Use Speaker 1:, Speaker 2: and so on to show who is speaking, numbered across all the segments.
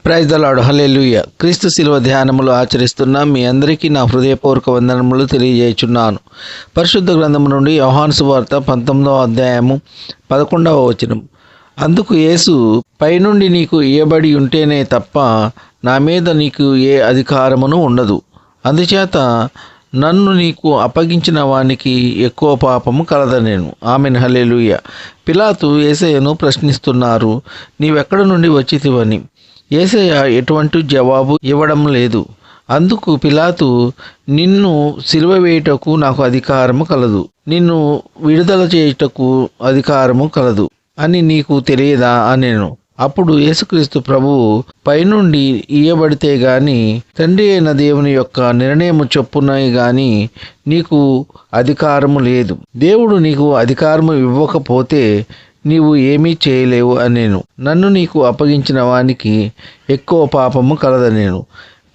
Speaker 1: Praise the lord. హల్లెలూయా. క్రీస్తు శిలువ ధ్యానములు ఆచరిస్తున్న మీ అందరికీ నా హృదయపూర్వక వందనములు తెలియజేయుచున్నాను. పరిశుద్ధ గ్రంథము నుండి యోహాను సువార్త 19వ అధ్యాయము 11వ వచనం. అందుకు యేసు, పైనుండి నీకు ఇయ్యబడి ఉంటేనే తప్ప నా మీద నీకు ఏ అధికారమును ఉండదు. అందుచేత నన్ను నీకు అప్పగించిన వానికి ఎక్కువ పాపము కలదనేను. ఆమెన్. హల్లెలూయా. పిలాతు యేసయ్యను ప్రశ్నిస్తున్నారు, నీవెక్కడ నుండి వచ్చితివని. యేసయ్య ఎటువంటి జవాబు ఇవ్వడం లేదు. అందుకు పిలాతు, నిన్ను సిలువ వేయుటకు నాకు అధికారము కలదు, నిన్ను విడుదల చేయుటకు అధికారము కలదు అని నీకు తెలియదా అనేను. అప్పుడు యేసుక్రీస్తు ప్రభువు, పైనుండి ఇయ్యబడితే గాని తండ్రి అయిన దేవుని యొక్క నిర్ణయము చొప్పున గాని నీకు అధికారము లేదు. దేవుడు నీకు అధికారము ఇవ్వకపోతే నీవు ఏమీ చేయలేవు అనేను. నన్ను నీకు అప్పగించిన వానికి ఎక్కువ పాపము కలదనేను.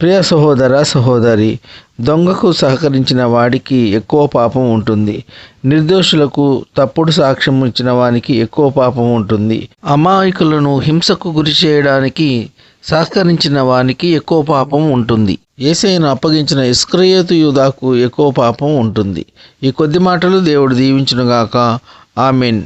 Speaker 1: ప్రియ సహోదర సహోదరి, దొంగకు సహకరించిన వాడికి ఎక్కువ పాపం ఉంటుంది. నిర్దోషులకు తప్పుడు సాక్ష్యం ఇచ్చిన వానికి ఎక్కువ పాపం ఉంటుంది. అమాయకులను హింసకు గురి చేయడానికి సహకరించిన వానికి ఎక్కువ పాపం ఉంటుంది. యేసయ్యను అప్పగించిన ఇస్కరియోతు యూదాకు ఎక్కువ పాపం ఉంటుంది. ఈ కొద్ది మాటలు దేవుడు దీవించునుగాక. ఆమెన్.